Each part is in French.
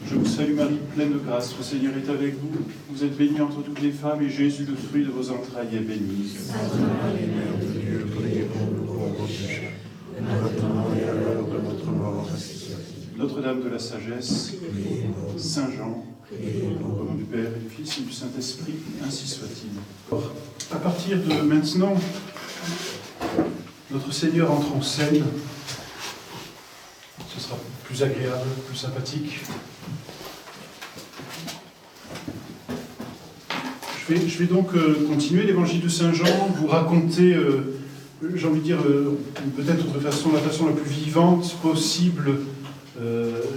Je vous salue Marie, pleine de grâce, le Seigneur est avec vous. Vous êtes bénie entre toutes les femmes, et Jésus, le fruit de vos entrailles, est béni. Sainte Marie, Mère de Dieu, priez pour nous pauvres pécheurs, maintenant et à l'heure de notre mort. Ainsi soit-il. Notre-Dame de la Sagesse, Saint Jean, au nom du Père et du Fils et du Saint-Esprit, ainsi soit-il. À partir de maintenant, notre Seigneur entre en scène. Ce sera plus agréable, plus sympathique. Je vais donc continuer l'évangile de Saint Jean, vous raconter, j'ai envie de dire, peut-être la façon la plus vivante possible,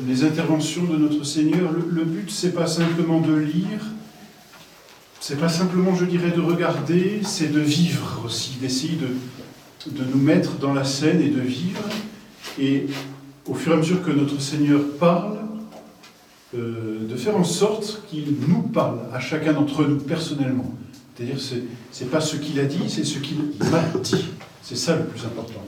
les interventions de notre Seigneur. Le but, c'est pas simplement de lire, c'est pas simplement, je dirais, de regarder, c'est de vivre aussi, d'essayer de nous mettre dans la scène et de vivre. Et au fur et à mesure que notre Seigneur parle, de faire en sorte qu'il nous parle, à chacun d'entre nous, personnellement. C'est-à-dire, c'est pas ce qu'il a dit, c'est ce qu'il m'a dit. C'est ça le plus important.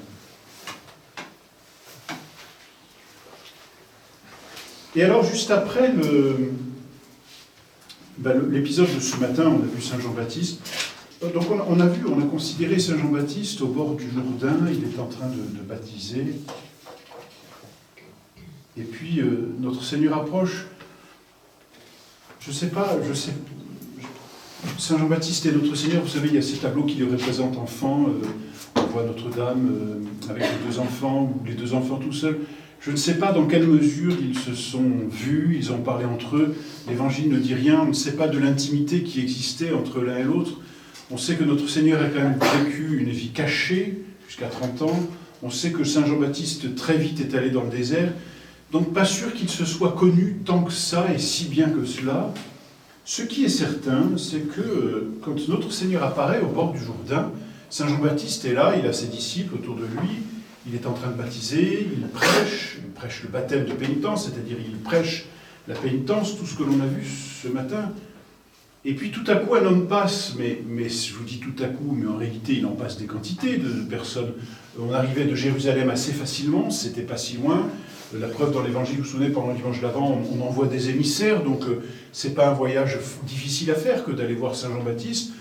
Et alors, juste après l'épisode de ce matin, on a vu Saint Jean-Baptiste. Donc on a considéré Saint Jean-Baptiste au bord du Jourdain, il est en train de baptiser. Et puis notre Seigneur approche. Saint Jean-Baptiste et notre Seigneur, vous savez, il y a ces tableaux qui le représentent enfants. On voit Notre-Dame avec les deux enfants, ou les deux enfants tout seuls. Je ne sais pas dans quelle mesure ils se sont vus, ils ont parlé entre eux. L'Évangile ne dit rien, on ne sait pas de l'intimité qui existait entre l'un et l'autre. On sait que notre Seigneur a quand même vécu une vie cachée jusqu'à 30 ans. On sait que Saint Jean-Baptiste très vite est allé dans le désert. Donc pas sûr qu'il se soit connu tant que ça et si bien que cela. Ce qui est certain, c'est que quand notre Seigneur apparaît au bord du Jourdain, Saint Jean-Baptiste est là, il a ses disciples autour de lui, il est en train de baptiser, il prêche le baptême de pénitence, c'est-à-dire il prêche la pénitence, tout ce que l'on a vu ce matin. Et puis tout à coup un homme passe, mais je vous dis tout à coup, mais en réalité il en passe des quantités de personnes. On arrivait de Jérusalem assez facilement, c'était pas si loin. La preuve dans l'Évangile, vous vous souvenez, pendant le dimanche d'Avent, on envoie des émissaires, donc c'est pas un voyage difficile à faire que d'aller voir Saint Jean-Baptiste.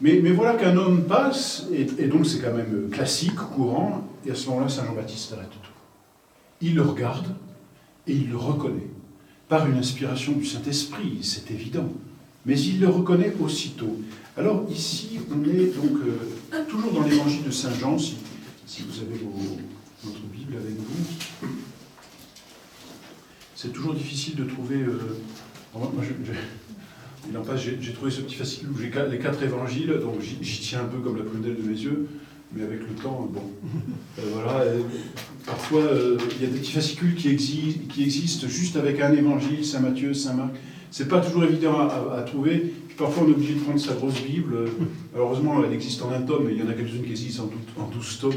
Mais voilà qu'un homme passe, et donc c'est quand même classique, courant, et à ce moment-là, Saint Jean-Baptiste arrête tout. Il le regarde, et il le reconnaît. Par une inspiration du Saint-Esprit, c'est évident. Mais il le reconnaît aussitôt. Alors ici, on est donc toujours dans l'Évangile de Saint Jean, si vous avez votre Bible avec vous. C'est toujours difficile de trouver... il en passe, j'ai trouvé ce petit fascicule où j'ai les 4 évangiles, donc j'y tiens un peu comme la prunelle de mes yeux, mais avec le temps, bon... voilà, parfois, il y a des petits fascicules qui existent juste avec un évangile, Saint Matthieu, Saint Marc. C'est pas toujours évident à trouver. Puis parfois, on est obligé de prendre sa grosse Bible. Heureusement, elle existe en un tome, mais il y en a quelques-unes qui existent en 12 tomes.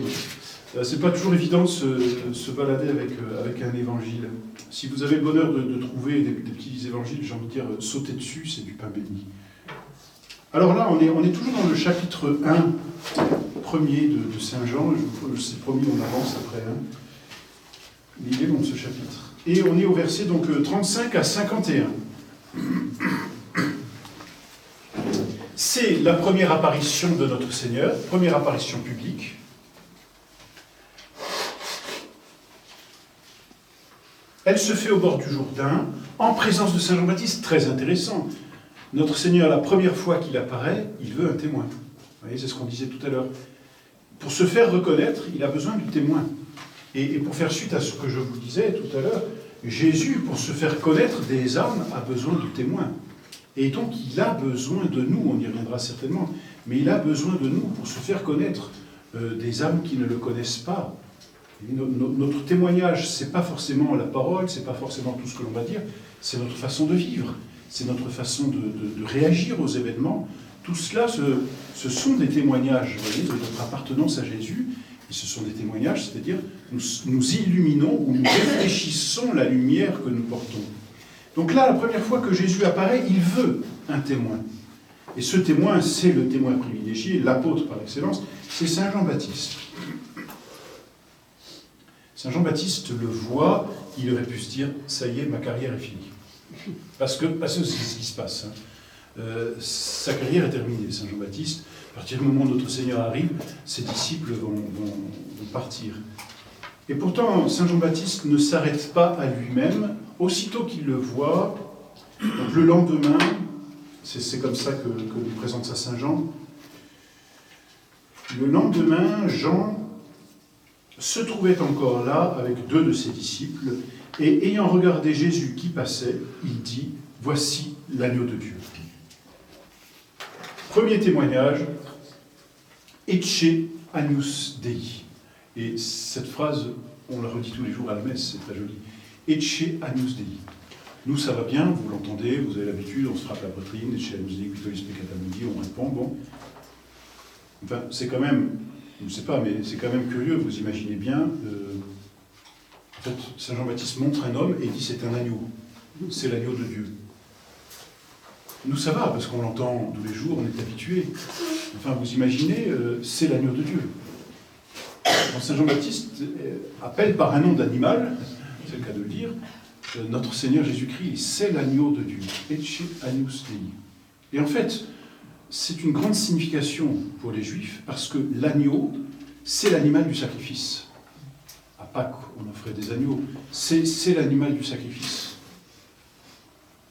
C'est pas toujours évident de se balader avec un évangile. Si vous avez le bonheur de trouver des petits évangiles, j'ai envie de dire, sautez dessus, c'est du pain béni. Alors là, on est toujours dans le chapitre 1, premier de Saint Jean. C'est promis, on avance après. Mais il est long, ce chapitre. Et on est au verset donc 35 à 51. C'est la première apparition de notre Seigneur, première apparition publique. Elle se fait au bord du Jourdain, en présence de Saint Jean-Baptiste, très intéressant. Notre Seigneur, la première fois qu'il apparaît, il veut un témoin. Vous voyez, c'est ce qu'on disait tout à l'heure. Pour se faire reconnaître, il a besoin du témoin. Et pour faire suite à ce que je vous disais tout à l'heure, Jésus, pour se faire connaître des âmes, a besoin du témoin. Et donc, il a besoin de nous, on y reviendra certainement, mais il a besoin de nous pour se faire connaître des âmes qui ne le connaissent pas. Notre témoignage, c'est pas forcément la parole, c'est pas forcément tout ce que l'on va dire, c'est notre façon de vivre, c'est notre façon de réagir aux événements. Tout cela, ce sont des témoignages, vous voyez, de notre appartenance à Jésus, et ce sont des témoignages, c'est-à-dire nous illuminons ou nous réfléchissons la lumière que nous portons. Donc là, la première fois que Jésus apparaît, il veut un témoin. Et ce témoin, c'est le témoin privilégié, l'apôtre par excellence, c'est Saint Jean-Baptiste. Saint Jean-Baptiste le voit, il aurait pu se dire « ça y est, ma carrière est finie ». Parce que c'est ce qui se passe. Hein. Sa carrière est terminée, Saint Jean-Baptiste. À partir du moment où notre Seigneur arrive, ses disciples vont partir. Et pourtant, Saint Jean-Baptiste ne s'arrête pas à lui-même. Aussitôt qu'il le voit, donc le lendemain, c'est comme ça que nous présente ça Saint Jean, le lendemain, Jean se trouvait encore là avec 2 de ses disciples, et ayant regardé Jésus qui passait, il dit « Voici l'agneau de Dieu ». Premier témoignage, « Ecce agnus Dei ». Et cette phrase, on la redit tous les jours à la messe, c'est très joli. « Ecce agnus Dei ». Nous, ça va bien, vous l'entendez, vous avez l'habitude, on se frappe la poitrine, « Ecce agnus Dei, quitolis peccata mundi », on répond, bon. Enfin, c'est quand même, je ne sais pas, mais c'est quand même curieux, vous imaginez bien. En fait, Saint Jean-Baptiste montre un homme et dit c'est un agneau, c'est l'agneau de Dieu. Nous, ça va, parce qu'on l'entend tous les jours, on est habitué. Enfin, vous imaginez, c'est l'agneau de Dieu. Quand Saint Jean-Baptiste appelle par un nom d'animal, c'est le cas de le dire, notre Seigneur Jésus-Christ, c'est l'agneau de Dieu. Ecce agnus Dei. Et en fait, c'est une grande signification pour les Juifs, parce que l'agneau, c'est l'animal du sacrifice. À Pâques, on offrait des agneaux. C'est l'animal du sacrifice.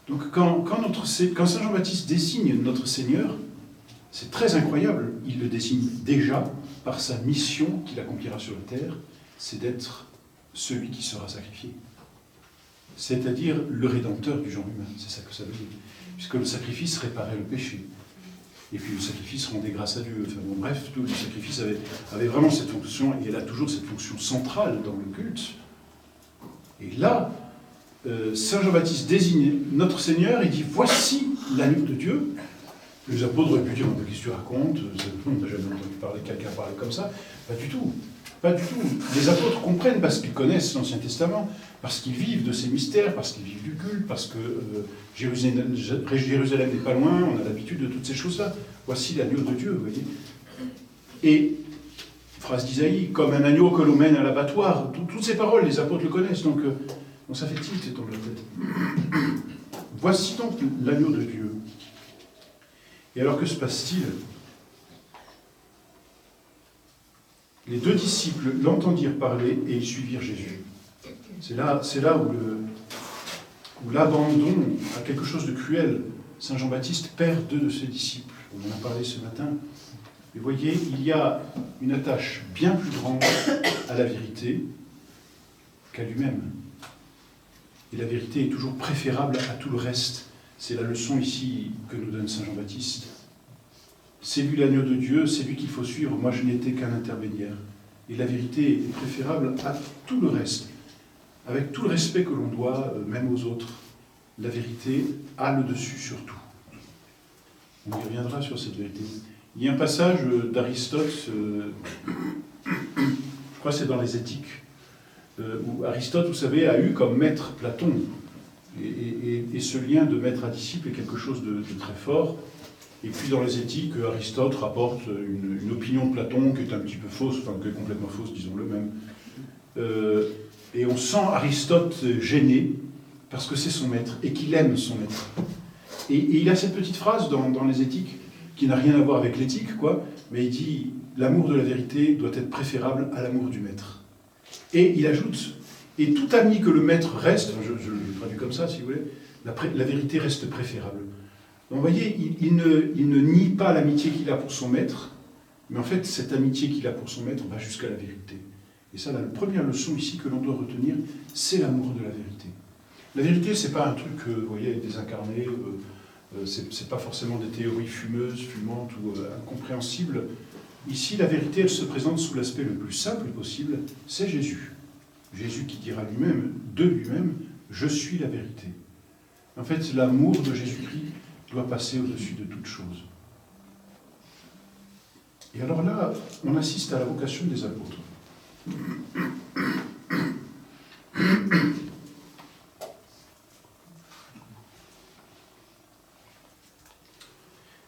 Donc quand Saint Jean-Baptiste désigne notre Seigneur, c'est très incroyable. Il le désigne déjà par sa mission qu'il accomplira sur la terre, c'est d'être celui qui sera sacrifié. C'est-à-dire le rédempteur du genre humain. C'est ça que ça veut dire. Puisque le sacrifice réparait le péché. Et puis le sacrifice rendait grâce à Dieu. Enfin, bon, bref, tout le sacrifice avait vraiment cette fonction, et elle a toujours cette fonction centrale dans le culte. Et là, Saint Jean-Baptiste désigne notre Seigneur, il dit « Voici l'agneau de Dieu ». Les apôtres auraient pu dire « Qu'est-ce que tu racontes ? On n'a jamais entendu parler de quelqu'un parler comme ça ». Pas du tout. Pas du tout. Les apôtres comprennent parce qu'ils connaissent l'Ancien Testament, parce qu'ils vivent de ces mystères, parce qu'ils vivent du culte, parce que Jérusalem n'est pas loin, on a l'habitude de toutes ces choses-là. Voici l'agneau de Dieu, vous voyez. Et, phrase d'Isaïe, comme un agneau que l'on mène à l'abattoir, toutes ces paroles, les apôtres le connaissent, donc ça fait tilt dans leur tête. Voici donc l'agneau de Dieu. Et alors que se passe-t-il ? Les 2 disciples l'entendirent parler et ils suivirent Jésus. C'est là où l'abandon a quelque chose de cruel. Saint Jean-Baptiste perd 2 de ses disciples. On en a parlé ce matin. Et vous voyez, il y a une attache bien plus grande à la vérité qu'à lui-même. Et la vérité est toujours préférable à tout le reste. C'est la leçon ici que nous donne Saint Jean-Baptiste. C'est lui l'agneau de Dieu, c'est lui qu'il faut suivre. Moi, je n'étais qu'un intermédiaire. Et la vérité est préférable à tout le reste. Avec tout le respect que l'on doit, même aux autres, la vérité a le dessus sur tout. On y reviendra sur cette vérité. Il y a un passage d'Aristote, je crois que c'est dans les Éthiques, où Aristote, vous savez, a eu comme maître Platon. Et ce lien de maître à disciple est quelque chose de très fort. Et puis dans les Éthiques, Aristote rapporte une opinion de Platon qui est un petit peu fausse, enfin qui est complètement fausse, disons-le même. Et on sent Aristote gêné, parce que c'est son maître, et qu'il aime son maître. Et il a cette petite phrase dans les Éthiques, qui n'a rien à voir avec l'éthique, quoi, mais il dit « L'amour de la vérité doit être préférable à l'amour du maître ». Et il ajoute « Et tout ami que le maître reste », je le traduis comme ça, si vous voulez, la vérité reste préférable. Donc, vous voyez, il ne nie pas l'amitié qu'il a pour son maître, mais en fait, cette amitié qu'il a pour son maître va jusqu'à la vérité. Et ça, la première leçon ici que l'on doit retenir, c'est l'amour de la vérité. La vérité, c'est pas un truc, vous voyez, désincarné, c'est pas forcément des théories fumeuses, fumantes ou incompréhensibles. Ici, la vérité, elle se présente sous l'aspect le plus simple possible, c'est Jésus. Jésus qui dira lui-même, de lui-même, « Je suis la vérité ». En fait, l'amour de Jésus-Christ doit passer au-dessus de toute chose. Et alors là, on assiste à la vocation des apôtres.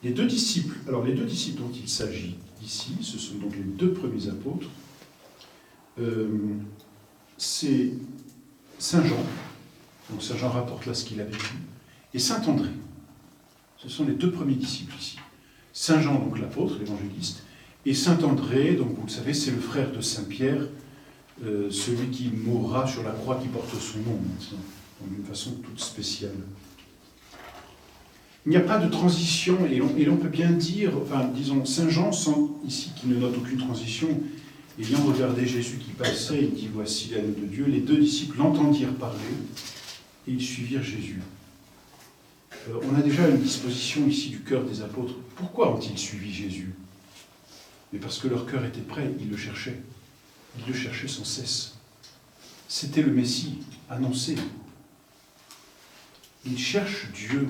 Les 2 disciples, alors les 2 disciples dont il s'agit ici, ce sont donc les 2 premiers apôtres. c'est Saint Jean, donc Saint Jean rapporte là ce qu'il a vécu, et Saint André. Ce sont les deux premiers disciples ici. Saint Jean, donc l'apôtre, l'évangéliste, et Saint André, donc vous le savez, c'est le frère de Saint Pierre, celui qui mourra sur la croix qui porte son nom maintenant, d'une façon toute spéciale. Il n'y a pas de transition, et l'on peut bien dire, enfin disons, Saint Jean, ici qui ne note aucune transition, ayant regardé Jésus qui passait, il dit « Voici l'agneau de Dieu », les deux disciples l'entendirent parler, et ils suivirent Jésus. On a déjà une disposition ici du cœur des apôtres. Pourquoi ont-ils suivi Jésus? Mais parce que leur cœur était prêt, ils le cherchaient. Ils le cherchaient sans cesse. C'était le Messie annoncé. Ils cherchent Dieu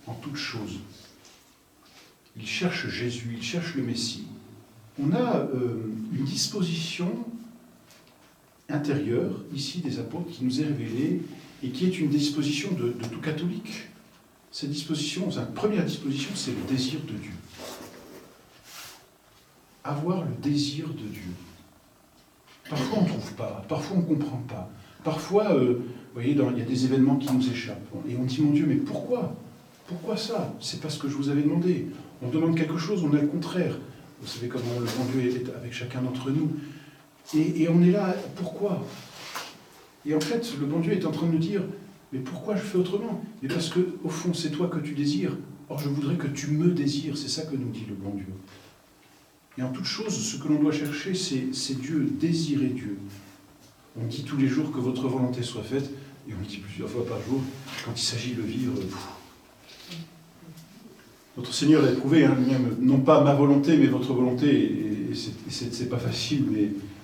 en toutes choses. Ils cherchent Jésus, ils cherchent le Messie. On a une disposition intérieure, ici, des apôtres, qui nous est révélée, et qui est une disposition de tout catholique. Cette disposition, sa première disposition, c'est le désir de Dieu. Avoir le désir de Dieu. Parfois on ne trouve pas, parfois on ne comprend pas. Parfois, vous voyez, il y a des événements qui nous échappent. Et on dit, mon Dieu, mais pourquoi? Pourquoi ça? C'est pas ce que je vous avais demandé. On demande quelque chose, on a le contraire. Vous savez comment le bon Dieu est avec chacun d'entre nous. Et on est là, pourquoi? Et en fait, le bon Dieu est en train de nous dire, mais pourquoi je fais autrement? Mais parce que, au fond, c'est toi que tu désires. Or, je voudrais que tu me désires. C'est ça que nous dit le bon Dieu. Et en toute chose, ce que l'on doit chercher, c'est Dieu, désirer Dieu. On dit tous les jours que votre volonté soit faite, et on le dit plusieurs fois par jour, quand il s'agit de vivre. Notre Seigneur l'a éprouvé, hein, lui-même, non pas ma volonté, mais votre volonté, et c'est pas facile,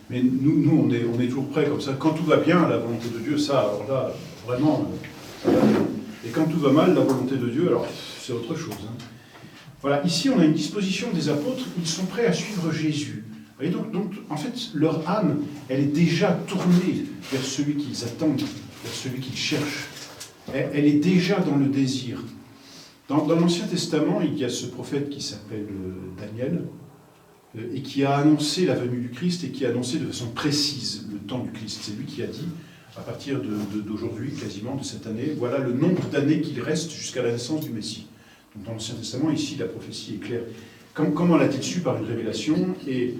mais nous on est toujours prêts comme ça. Quand tout va bien, la volonté de Dieu, ça, alors là, vraiment, ça va bien. Et quand tout va mal, la volonté de Dieu, alors c'est autre chose. Hein. Voilà, ici on a une disposition des apôtres, ils sont prêts à suivre Jésus. Et donc, en fait, leur âme, elle est déjà tournée vers celui qu'ils attendent, vers celui qu'ils cherchent. Elle est déjà dans le désir. Dans l'Ancien Testament, il y a ce prophète qui s'appelle Daniel, et qui a annoncé la venue du Christ, et qui a annoncé de façon précise le temps du Christ. C'est lui qui a dit, à partir d'aujourd'hui, quasiment, de cette année, voilà le nombre d'années qu'il reste jusqu'à la naissance du Messie. Donc dans l'Ancien Testament, ici, la prophétie est claire. Comment l'a-t-il su? Par une révélation, et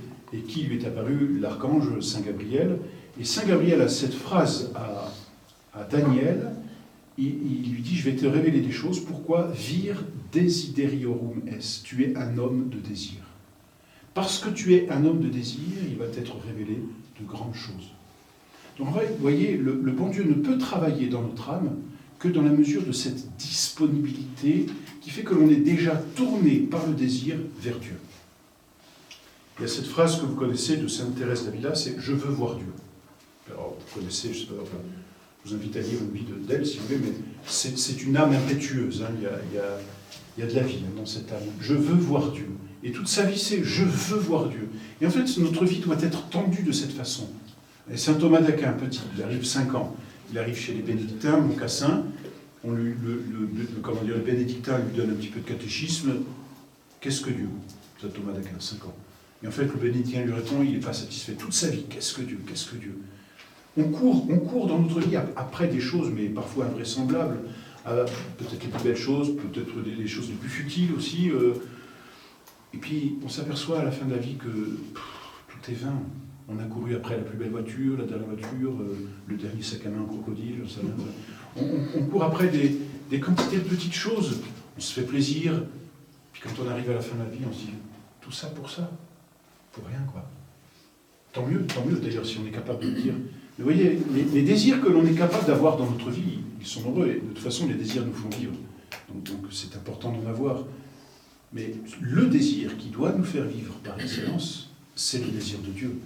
qui lui est apparu? L'archange Saint Gabriel. Et Saint Gabriel a cette phrase à Daniel, il lui dit, je vais te révéler des choses, pourquoi? Vir desiderarum est, tu es un homme de désir. Parce que tu es un homme de désir, il va t'être révélé de grandes choses. Donc vous voyez, le bon Dieu ne peut travailler dans notre âme que dans la mesure de cette disponibilité qui fait que l'on est déjà tourné par le désir vers Dieu. Il y a cette phrase que vous connaissez de Sainte Thérèse d'Avila, c'est « Je veux voir Dieu ». Alors, vous connaissez, je sais pas, enfin, je vous invite à lire une vie d'elle, si vous voulez, mais c'est une âme impétueuse, hein. Il y a de la vie dans cette âme. Je veux voir Dieu. Et toute sa vie, c'est « Je veux voir Dieu ». Et en fait, notre vie doit être tendue de cette façon. Et Saint Thomas d'Aquin, petit, il arrive 5 ans. Il arrive chez les bénédictins, Moncassin. Le bénédictin lui donne un petit peu de catéchisme. Qu'est-ce que Dieu? Saint Thomas d'Aquin, 5 ans. Et en fait, le bénédictin lui répond, il n'est pas satisfait. Toute sa vie, qu'est-ce que Dieu? Qu'est-ce que Dieu? On court dans notre vie après des choses, mais parfois invraisemblables. Peut-être les plus belles choses, peut-être les choses les plus futiles aussi. Et puis, on s'aperçoit à la fin de la vie que tout est vain. On a couru après la plus belle voiture, la dernière voiture, le dernier sac à main en crocodile. On court après des quantités de petites choses. On se fait plaisir. Puis quand on arrive à la fin de la vie, on se dit, tout ça pour ça? Pour rien, quoi. Tant mieux d'ailleurs, si on est capable de le dire. Mais vous voyez, les désirs que l'on est capable d'avoir dans notre vie, ils sont nombreux. Et de toute façon, les désirs nous font vivre. Donc c'est important d'en avoir. Mais le désir qui doit nous faire vivre par excellence, c'est le désir de Dieu.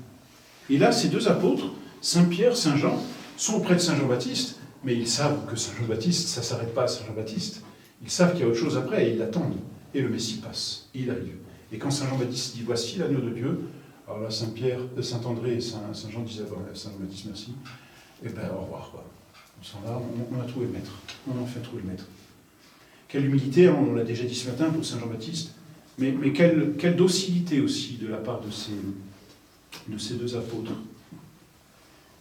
Et là, ces deux apôtres, Saint Pierre, Saint Jean, sont auprès de Saint Jean-Baptiste, mais ils savent que Saint Jean-Baptiste, ça ne s'arrête pas à Saint Jean-Baptiste. Ils savent qu'il y a autre chose après, et ils l'attendent. Et le Messie passe, et il arrive. Et quand Saint Jean-Baptiste dit « Voici l'agneau de Dieu », alors là, Saint-André et Saint-Jean disaient à Saint Jean-Baptiste « Merci », et bien au revoir, quoi. On s'en va, on a trouvé le maître. On a enfin trouvé le maître. Quelle humilité, on l'a déjà dit ce matin pour Saint Jean-Baptiste, mais quelle docilité aussi de la part de ces deux apôtres.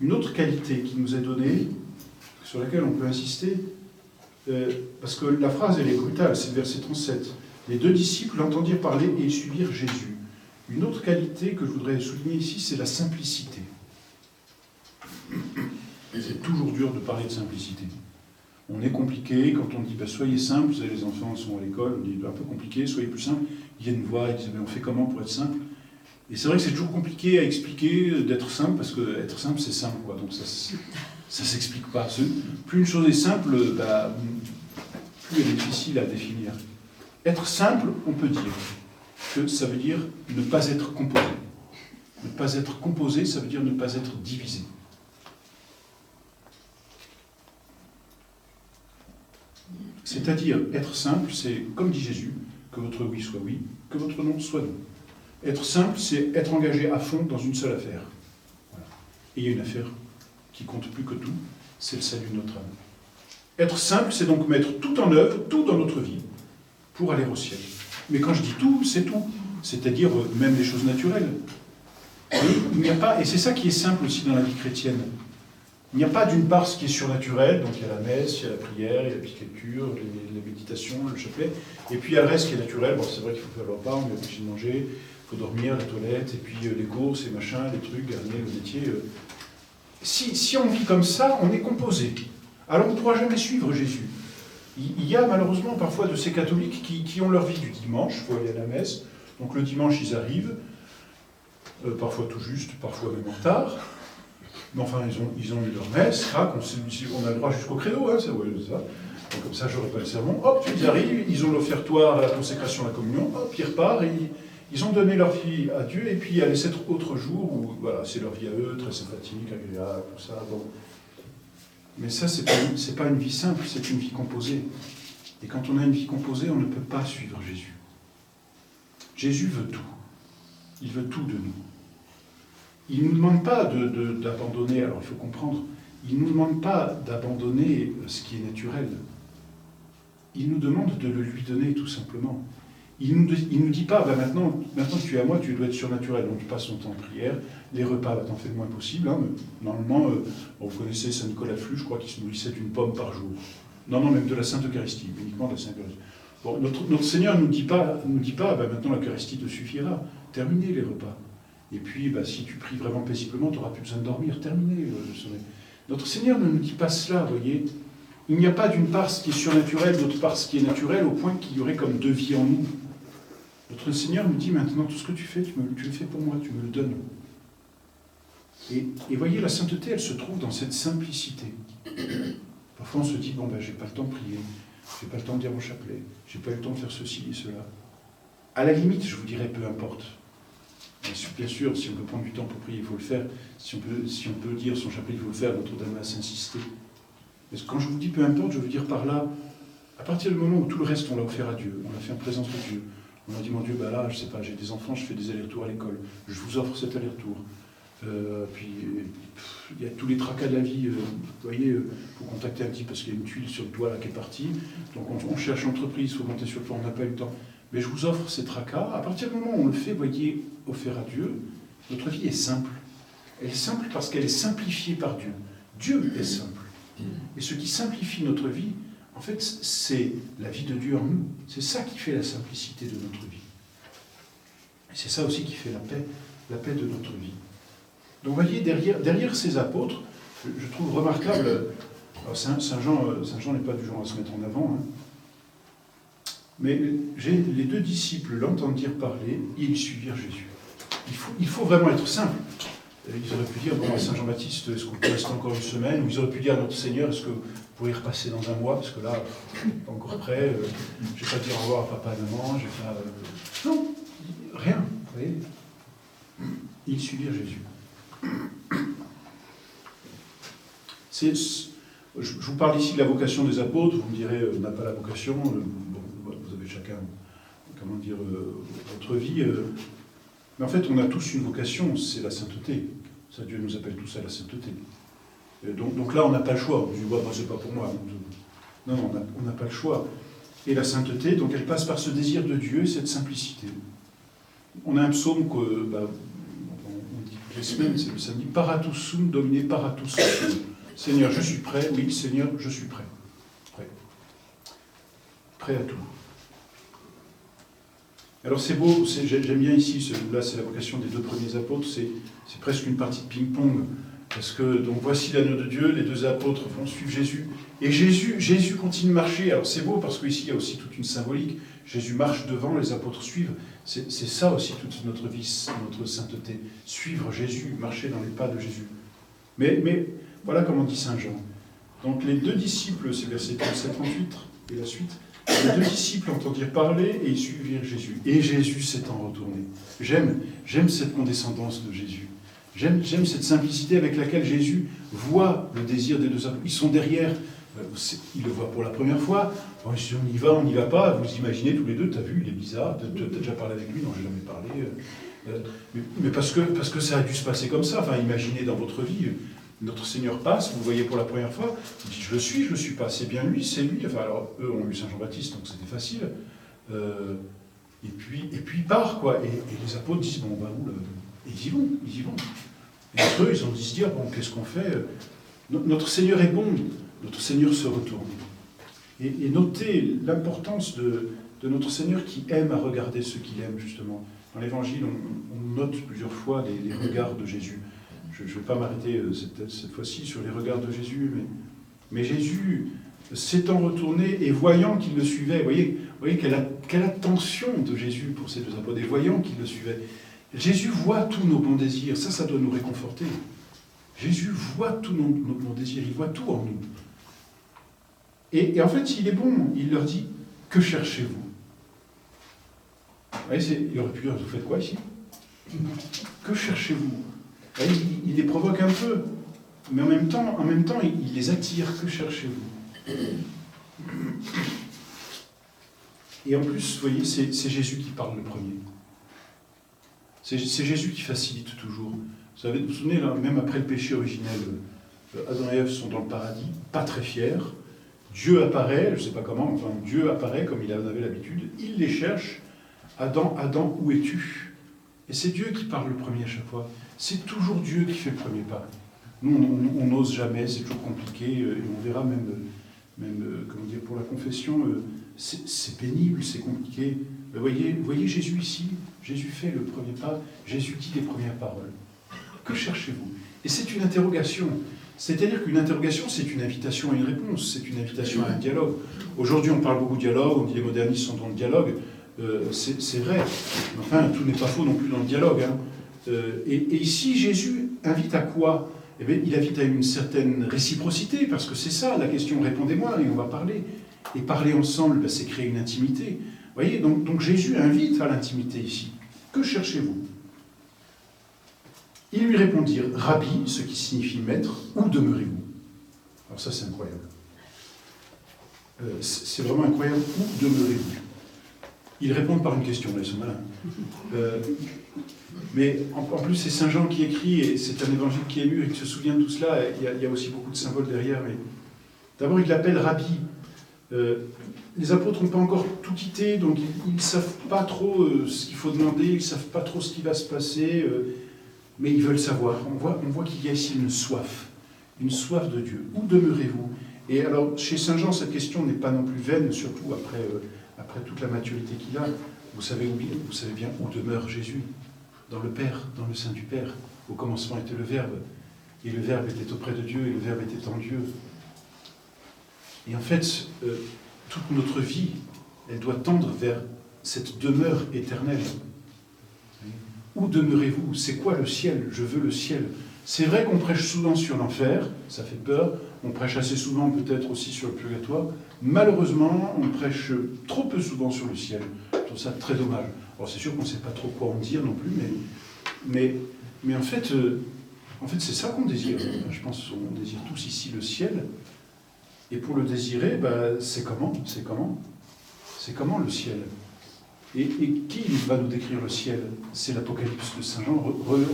Une autre qualité qui nous est donnée, sur laquelle on peut insister, parce que la phrase, elle est brutale, c'est le verset 37. Les deux disciples entendirent parler et ils suivirent Jésus. Une autre qualité que je voudrais souligner ici, c'est la simplicité. C'est toujours dur de parler de simplicité. On est compliqué, quand on dit soyez simple, vous savez, les enfants sont à l'école, on dit un peu compliqué, soyez plus simple. Ils viennent voir, ils disent on fait comment pour être simple? Et c'est vrai que c'est toujours compliqué à expliquer d'être simple, parce que être simple, c'est simple, quoi. Donc ça s'explique pas. Plus une chose est simple, plus elle est difficile à définir. Être simple, on peut dire que ça veut dire ne pas être composé. Ne pas être composé, ça veut dire ne pas être divisé. C'est-à-dire, être simple, c'est, comme dit Jésus, que votre oui soit oui, que votre non soit non. Être simple, c'est être engagé à fond dans une seule affaire. Voilà. Et il y a une affaire qui compte plus que tout, c'est le salut de notre âme. Être simple, c'est donc mettre tout en œuvre, tout dans notre vie, pour aller au ciel. Mais quand je dis tout, c'est tout. C'est-à-dire même les choses naturelles. Il n'y a pas, et c'est ça qui est simple aussi dans la vie chrétienne. Il n'y a pas d'une part ce qui est surnaturel, donc il y a la messe, il y a la prière, il y a la petite lecture, la méditation, le chapelet, et puis il y a le reste qui est naturel. Bon, c'est vrai qu'il faut faire le repas, on est obligé de manger, il faut dormir, la toilette, et puis les courses, les machins, les trucs, garder le métier. Si on vit comme ça, on est composé. Alors on ne pourra jamais suivre Jésus. Il y a malheureusement parfois de ces catholiques qui ont leur vie du dimanche, il faut aller à la messe, donc le dimanche ils arrivent, parfois tout juste, parfois même en retard. Mais enfin, ils ont eu leur messe, crac, on a le droit jusqu'au credo, hein, c'est ça. Donc, comme ça, je n'aurai pas le sermon. Hop, ils arrivent, ils ont l'offertoire à la consécration, à la communion, hop, ils repartent, et ils ont donné leur vie à Dieu, et puis il y a les 7 autres jours où, voilà, c'est leur vie à eux, très sympathique, agréable, tout ça. Bon. Mais ça, c'est pas une vie simple, c'est une vie composée. Et quand on a une vie composée, on ne peut pas suivre Jésus. Jésus veut tout. Il veut tout de nous. Il ne nous demande pas d'abandonner, alors il faut comprendre, il ne nous demande pas d'abandonner ce qui est naturel. Il nous demande de le lui donner, tout simplement. Il nous dit pas, maintenant tu es à moi, tu dois être surnaturel, donc tu passes ton temps en prière, les repas, t'en fais le moins possible. Hein, normalement, vous connaissez Saint Nicolas de Flux, je crois qu'il se nourrissait d'une pomme par jour. Non, même de la Sainte Eucharistie, uniquement de la Sainte Eucharistie. Bon, notre Seigneur ne nous dit pas, maintenant l'Eucharistie te suffira, terminez les repas. Et puis, si tu pries vraiment paisiblement, tu n'auras plus besoin de dormir, terminez le sommeil. Notre Seigneur ne nous dit pas cela, vous voyez. Il n'y a pas d'une part ce qui est surnaturel, d'autre part ce qui est naturel, au point qu'il y aurait comme deux vies en nous. Notre Seigneur nous dit maintenant, tout ce que tu fais, tu le fais pour moi, tu me le donnes. Et voyez, la sainteté, elle se trouve dans cette simplicité. Parfois on se dit, j'ai pas le temps de prier, j'ai pas le temps de dire mon chapelet, j'ai pas eu le temps de faire ceci et cela. À la limite, je vous dirais, peu importe. Bien sûr, si on peut prendre du temps pour prier, il faut le faire. Si on peut dire son chapelet, il faut le faire. Notre-Dame a insisté. Mais quand je vous dis peu importe, je veux dire par là, à partir du moment où tout le reste, on l'a offert à Dieu, on l'a fait en présence de Dieu, on a dit, mon Dieu, là, je sais pas, j'ai des enfants, je fais des allers-retours à l'école, je vous offre cet aller-retour. Puis, il y a tous les tracas de la vie, vous voyez, il faut contacter un petit parce qu'il y a une tuile sur le toit là qui est partie, donc on cherche l'entreprise, il faut monter sur le toit, on n'a pas eu le temps. Mais je vous offre ces tracas. À partir du moment où on le fait, voyez, offert à Dieu, notre vie est simple. Elle est simple parce qu'elle est simplifiée par Dieu. Dieu est simple. Et ce qui simplifie notre vie, en fait, c'est la vie de Dieu en nous. C'est ça qui fait la simplicité de notre vie. Et c'est ça aussi qui fait la paix de notre vie. Donc, vous voyez, derrière ces apôtres, je trouve remarquable, Saint Jean n'est pas du genre à se mettre en avant, hein, mais les deux disciples l'entendirent parler et ils suivirent Jésus. Il faut vraiment être simple. Ils auraient pu dire, Saint Jean-Baptiste, est-ce qu'on peut rester encore une semaine? Ou ils auraient pu dire à notre Seigneur, est-ce que vous pourriez repasser dans un mois? Parce que là, pas encore prêt, je ne vais pas dire au revoir à papa et maman, je vais pas... Non, rien, vous voyez. Ils suivirent Jésus. Je vous parle ici de la vocation des apôtres, vous me direz, on n'a pas la vocation, vous avez chacun, votre vie, mais en fait on a tous une vocation, c'est la sainteté. Ça, Dieu nous appelle tous à la sainteté. Donc là on n'a pas le choix, on dit, c'est pas pour moi. Non, on n'a pas le choix. Et la sainteté, donc elle passe par ce désir de Dieu et cette simplicité. On a un psaume que, on dit les semaines, c'est le samedi, paratus sum, domine paratus sum. Seigneur, je suis prêt, oui, Seigneur, je suis prêt. Prêt. Prêt à tout. Alors c'est beau, j'aime bien ici, là c'est la vocation des 2 premiers apôtres, c'est presque une partie de ping-pong, parce que, donc voici l'agneau de Dieu, les 2 apôtres vont suivre Jésus, et Jésus continue de marcher. Alors c'est beau, parce qu'ici il y a aussi toute une symbolique, Jésus marche devant, les apôtres suivent, c'est ça aussi toute notre vie, notre sainteté, suivre Jésus, marcher dans les pas de Jésus. Mais voilà comment dit Saint Jean. Donc les 2 disciples, c'est verset 37-38 et la suite, les 2 disciples entendirent parler et ils suivirent Jésus. Et Jésus s'étant retourné. J'aime cette condescendance de Jésus. J'aime cette simplicité avec laquelle Jésus voit le désir des 2 apôtres. Ils sont derrière, ils le voient pour la première fois. Bon, si on y va, on n'y va pas. Vous imaginez tous les 2, t'as vu, il est bizarre, t'as déjà parlé avec lui, non, j'ai jamais parlé. Mais parce que ça a dû se passer comme ça. Enfin, imaginez dans votre vie, notre Seigneur passe, vous le voyez pour la première fois, il dit je le suis pas, c'est bien lui, c'est lui. Enfin, alors, eux ont eu Saint Jean-Baptiste, donc c'était facile. Et puis il part, quoi. Et les apôtres disent, bon, bah, et ils y vont. Et entre eux, ils ont dit se dire, bon, qu'est-ce qu'on fait? Notre Seigneur est bon, notre Seigneur se retourne. Et notez l'importance de notre Seigneur qui aime à regarder ceux qu'il aime, justement. Dans l'Évangile, on note plusieurs fois les regards de Jésus. Je ne vais pas m'arrêter cette fois-ci sur les regards de Jésus, mais Jésus, s'étant retourné et voyant qu'il le suivait, vous voyez quelle attention de Jésus pour ces 2 apôtres, et voyant qu'il le suivait. Jésus voit tous nos bons désirs, ça doit nous réconforter. Jésus voit tous nos bons désirs, il voit tout en nous. Et en fait, il est bon, il leur dit, que cherchez-vous? Vous voyez, il aurait pu dire, vous faites quoi ici? Que cherchez-vous? Il les provoque un peu, mais en même temps, il les attire. Que cherchez-vous? Et en plus, vous voyez, c'est Jésus qui parle le premier. C'est Jésus qui facilite toujours. Vous vous souvenez, là, même après le péché originel, Adam et Ève sont dans le paradis, pas très fiers. Dieu apparaît, je ne sais pas comment, enfin Dieu apparaît comme il en avait l'habitude, il les cherche. Adam, Adam, où es-tu? Et c'est Dieu qui parle le premier à chaque fois. C'est toujours Dieu qui fait le premier pas. Nous, on n'ose jamais, c'est toujours compliqué, et on verra même comment dire, pour la confession, c'est pénible, c'est compliqué. Voyez Jésus ici, Jésus fait le premier pas, Jésus dit les premières paroles. Que cherchez-vous? Et c'est une interrogation. C'est-à-dire qu'une interrogation, c'est une invitation à une réponse, c'est une invitation à un dialogue. Aujourd'hui, on parle beaucoup de dialogue, on dit les modernistes sont dans le dialogue, c'est vrai. Enfin, tout n'est pas faux non plus dans le dialogue. Hein. Et ici, Jésus invite à quoi? Eh bien, il invite à une certaine réciprocité, parce que c'est ça la question, répondez-moi, et on va parler. Et parler ensemble, ben, c'est créer une intimité. Vous voyez, donc Jésus invite à l'intimité ici. Que cherchez-vous? Ils lui répondirent, Rabbi, ce qui signifie maître, où demeurez-vous? Alors ça, c'est incroyable. C'est vraiment incroyable, où demeurez-vous? Ils répondent par une question, là, ils sont malins. Mais en plus, c'est Saint Jean qui écrit, et c'est un évangile qui est ému, et qui se souvient de tout cela. Il y a aussi beaucoup de symboles derrière. Mais d'abord, il l'appelle Rabbi. Les apôtres n'ont pas encore tout quitté, donc ils ne savent pas trop ce qu'il faut demander, ils ne savent pas trop ce qui va se passer, mais ils veulent savoir. On voit qu'il y a ici une soif de Dieu. Où demeurez-vous? Et alors, chez Saint Jean, cette question n'est pas non plus vaine, surtout après toute la maturité qu'il a. Vous savez bien où demeure Jésus? Dans le Père, dans le sein du Père. Au commencement était le Verbe, et le Verbe était auprès de Dieu, et le Verbe était en Dieu. Et en fait, toute notre vie, elle doit tendre vers cette demeure éternelle. Où demeurez-vous? C'est quoi le ciel? Je veux le ciel. C'est vrai qu'on prêche souvent sur l'enfer, ça fait peur. On prêche assez souvent peut-être aussi sur le purgatoire. Malheureusement, on prêche trop peu souvent sur le ciel. Je trouve ça très dommage. Alors c'est sûr qu'on ne sait pas trop quoi en dire non plus, mais en fait c'est ça qu'on désire. Je pense qu'on désire tous ici le ciel. Et pour le désirer, c'est comment le ciel? Et qui va nous décrire le ciel? C'est l'Apocalypse de Saint Jean.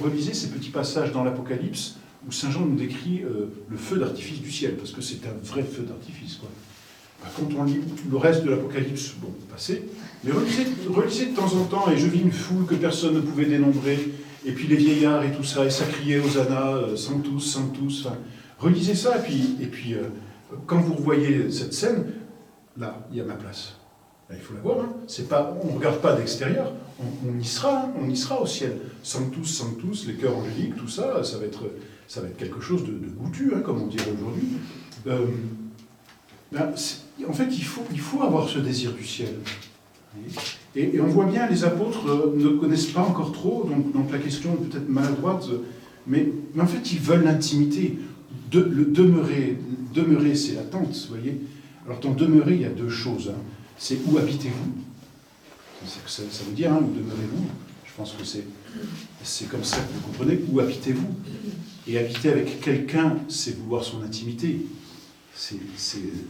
Relisez ces petits passages dans l'Apocalypse où Saint Jean nous décrit le feu d'artifice du ciel, parce que c'est un vrai feu d'artifice, quoi. Quand on lit le reste de l'Apocalypse, passez, mais relisez de temps en temps, et je vis une foule que personne ne pouvait dénombrer, et puis les vieillards et tout ça, et ça criait Hosanna, Sanctus, Sanctus. Enfin, relisez ça, et puis quand vous revoyez cette scène, là, il y a ma place. Là, il faut la voir, hein. C'est pas, on ne regarde pas d'extérieur, on y sera, hein, on y sera au ciel. Sanctus, Sanctus, les chœurs angéliques, tout ça, ça va être quelque chose de goûtu, hein, comme on dirait aujourd'hui. En fait, il faut avoir ce désir du ciel. Et on voit bien, les apôtres ne connaissent pas encore trop, donc la question est peut-être maladroite, mais en fait, ils veulent l'intimité. Le demeurer, c'est l'attente, vous voyez. Alors, dans demeurer, il y a deux choses. Hein. C'est où habitez-vous. Ça veut dire, hein, où demeurez-vous. Je pense que c'est comme ça que vous comprenez. Où habitez-vous. Et habiter avec quelqu'un, c'est vouloir son intimité.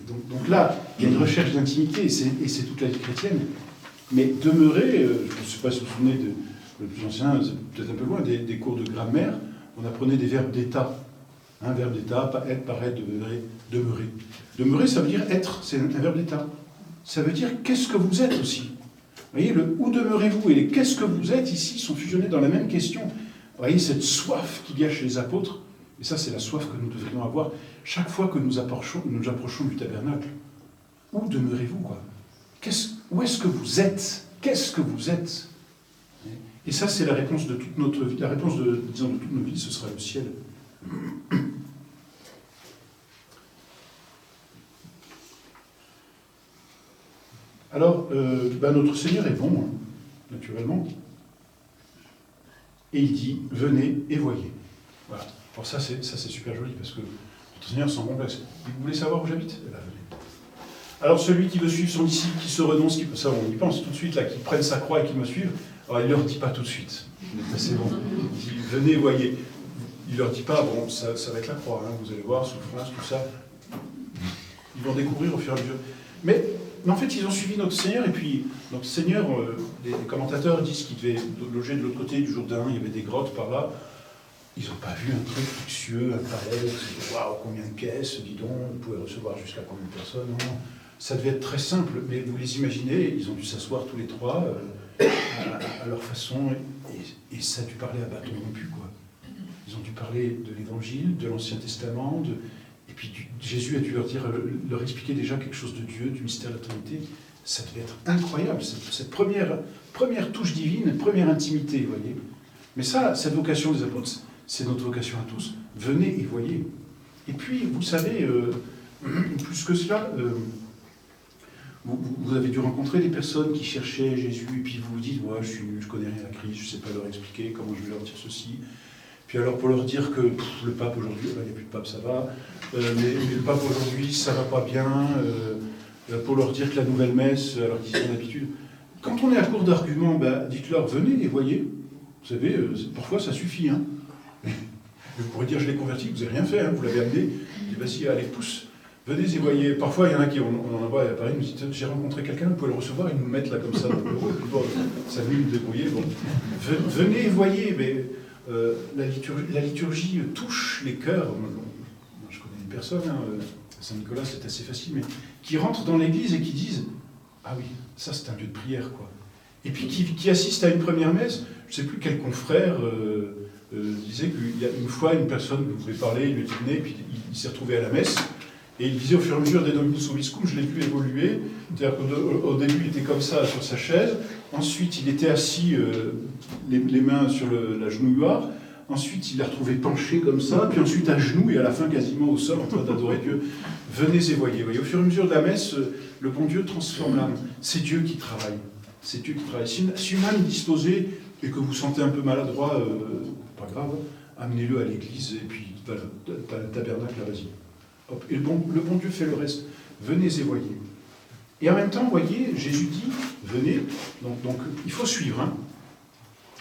Donc là, il y a une recherche d'intimité, et c'est toute la vie chrétienne. Mais demeurer, je ne sais pas si vous vous souvenez, le plus ancien, c'est peut-être un peu loin, des cours de grammaire, on apprenait des verbes d'état. Un verbe d'état, être, paraître, demeurer. Demeurer, ça veut dire être, c'est un verbe d'état. Ça veut dire qu'est-ce que vous êtes aussi. Vous voyez, le où demeurez-vous et les qu'est-ce que vous êtes ici sont fusionnés dans la même question. Vous voyez, cette soif qu'il y a chez les apôtres, et ça c'est la soif que nous devrions avoir chaque fois que nous approchons du tabernacle. Où demeurez-vous, quoi? Où est-ce que vous êtes? Qu'est-ce que vous êtes? Et ça, c'est la réponse de toute notre vie. La réponse de toute nos vies, ce sera le ciel. Alors, notre Seigneur est bon, hein, naturellement. Et il dit, venez et voyez. Voilà. Alors ça, c'est super joli, parce que notre Seigneur s'en complexe. Vous voulez savoir où j'habite? Eh bien, venez. Alors celui qui veut suivre son disciple, qui se renonce, ça on y pense tout de suite, là, qui prenne sa croix et qui me suive, alors il ne leur dit pas tout de suite. C'est bon. Il dit, venez, voyez. Il ne leur dit pas, bon, ça va être la croix, hein, vous allez voir, souffrance, tout ça. Ils vont découvrir au fur et à mesure. Mais en fait, ils ont suivi notre Seigneur, et puis notre Seigneur, les commentateurs disent qu'il devait loger de l'autre côté du Jourdain, il y avait des grottes par là. Ils n'ont pas vu un truc luxueux, un palais, waouh, combien de caisses, dis donc, vous pouvez recevoir jusqu'à combien de personnes, non. Ça devait être très simple, mais vous les imaginez, ils ont dû s'asseoir tous les trois à leur façon, et ça a dû parler à bâton rompu, quoi. Ils ont dû parler de l'Évangile, de l'Ancien Testament, et puis Jésus a dû leur expliquer déjà quelque chose de Dieu, du mystère de la Trinité. Ça devait être incroyable, cette première touche divine, première intimité, vous voyez. Mais ça, cette vocation des apôtres, c'est notre vocation à tous. Venez et voyez. Et puis, vous savez, plus que cela, vous avez dû rencontrer des personnes qui cherchaient Jésus, et puis vous vous dites, moi, je suis nul, je connais rien à Christ, je ne sais pas leur expliquer comment je vais leur dire ceci. Puis alors, pour leur dire que le pape aujourd'hui, il n'y a plus de pape, ça va, mais le pape aujourd'hui, ça va pas bien, pour leur dire que la nouvelle messe, alors qu'ils ont l'habitude. Quand on est à court d'arguments, dites-leur, venez et voyez. Vous savez, parfois ça suffit. Hein. Vous pourrez dire, je l'ai converti, vous n'avez rien fait, hein, vous l'avez amené. Je dis, vas-y, allez, pousse. Venez et voyez. Parfois, il y en a qui, on en voit à Paris, nous disent, j'ai rencontré quelqu'un, vous pouvez le recevoir, ils nous mettent là comme ça dans le bureau, et puis bon, ça nous débrouiller. Bon. Venez et voyez, mais la liturgie touche les cœurs. Moi, je connais des personnes, hein, à Saint-Nicolas, c'est assez facile, mais qui rentrent dans l'église et qui disent, ah oui, ça c'est un lieu de prière, quoi. Et puis qui assistent à une première messe. Je ne sais plus quel confrère disait qu'il y a une fois une personne que vous pouvez parler, il lui venait, puis il s'est retrouvé à la messe, et il disait au fur et à mesure des Dominus Vobiscum, je l'ai vu évoluer, c'est-à-dire qu'au début il était comme ça sur sa chaise, ensuite il était assis, les mains sur la genouilloire, ensuite il l'a retrouvé penché comme ça, puis ensuite à genoux, et à la fin quasiment au sol en train d'adorer Dieu. Venez et voyez. Au fur et à mesure de la messe, le bon Dieu transforme l'âme. C'est Dieu qui travaille. C'est Dieu qui travaille. Si une âme est disposée et que vous sentez un peu maladroit, pas grave, amenez-le à l'église et puis voilà, le tabernacle, là, vas-y. Hop. Et le bon Dieu fait le reste. Venez et voyez. Et en même temps, voyez, Jésus dit, venez, donc il faut suivre. Hein.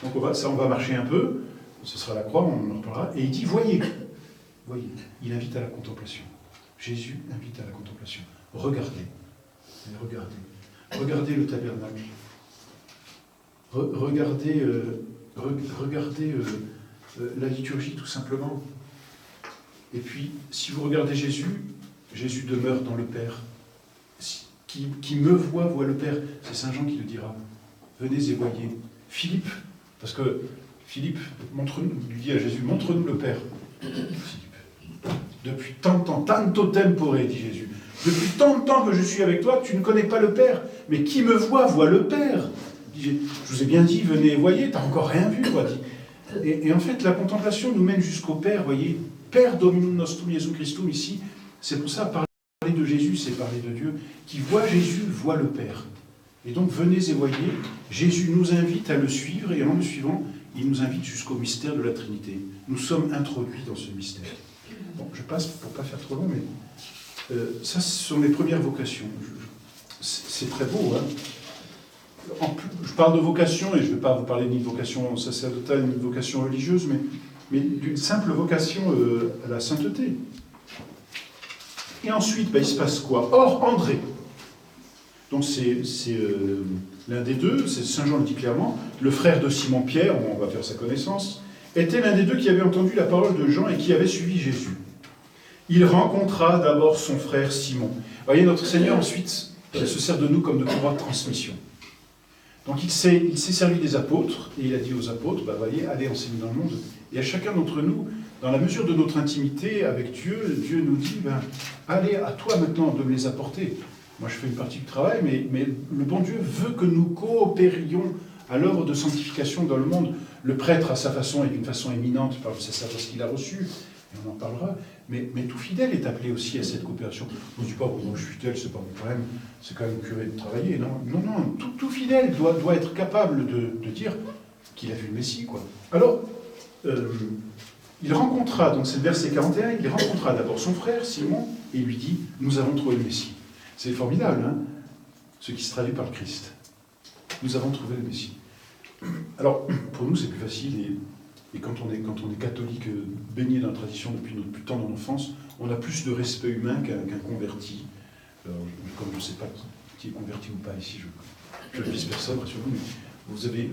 Donc on va marcher un peu, ce sera la croix, on en reparlera, et il dit, voyez. Voyez. Il invite à la contemplation. Jésus invite à la contemplation. Regardez. Regardez le tabernacle. Regardez la liturgie, tout simplement. Et puis, si vous regardez Jésus, Jésus demeure dans le Père. Qui me voit le Père. C'est Saint Jean qui le dira. Venez et voyez. Philippe, parce que Philippe lui dit à Jésus, montre-nous le Père. Philippe, depuis tant de temps, tanto tempore, dit Jésus, depuis tant de temps que je suis avec toi, tu ne connais pas le Père. Mais qui me voit le Père. Je vous ai bien dit, venez et voyez, t'as encore rien vu, quoi. Et en fait, la contemplation nous mène jusqu'au Père, voyez. Père Dominum Nostrum Jesu Christum, ici, c'est pour ça, parler de Jésus, c'est parler de Dieu. Qui voit Jésus, voit le Père. Et donc, venez et voyez, Jésus nous invite à le suivre, et en le suivant, il nous invite jusqu'au mystère de la Trinité. Nous sommes introduits dans ce mystère. Bon, je passe pour ne pas faire trop long, mais ça, ce sont les premières vocations. C'est très beau, hein. Je parle de vocation, et je ne vais pas vous parler ni de vocation sacerdotale, ni de vocation religieuse, mais d'une simple vocation à la sainteté. Et ensuite, il se passe quoi? Or, André, donc c'est l'un des deux, Saint Jean le dit clairement, le frère de Simon-Pierre, on va faire sa connaissance, était l'un des deux qui avait entendu la parole de Jean et qui avait suivi Jésus. Il rencontra d'abord son frère Simon. Vous voyez, notre Seigneur, ensuite, se sert de nous comme de courroie de transmission. Donc il s'est servi des apôtres, et il a dit aux apôtres, voyez, allez enseigner dans le monde. Et à chacun d'entre nous, dans la mesure de notre intimité avec Dieu, Dieu nous dit, allez, à toi maintenant de me les apporter. Moi je fais une partie du travail, mais le bon Dieu veut que nous coopérions à l'œuvre de sanctification dans le monde. Le prêtre, à sa façon, et d'une façon éminente, par le sacerdoce qu'il a reçu, et on en parlera, mais tout fidèle est appelé aussi à cette coopération. On ne dit pas, moi je suis fidèle, c'est pas mon problème, c'est quand même le curé de travailler. Non, tout fidèle doit être capable de dire qu'il a vu le Messie, quoi. Alors, il rencontra, donc c'est le verset 41, il rencontra d'abord son frère, Simon, et il lui dit, nous avons trouvé le Messie. C'est formidable, hein, ce qui se traduit par le Christ. Nous avons trouvé le Messie. Alors, pour nous, c'est plus facile, et quand on est catholique, baigné dans la tradition depuis notre plus tendre enfance, on a plus de respect humain qu'un converti. Alors, comme je ne sais pas qui est converti ou pas ici, je ne vise personne, rassurez-vous, mais vous avez,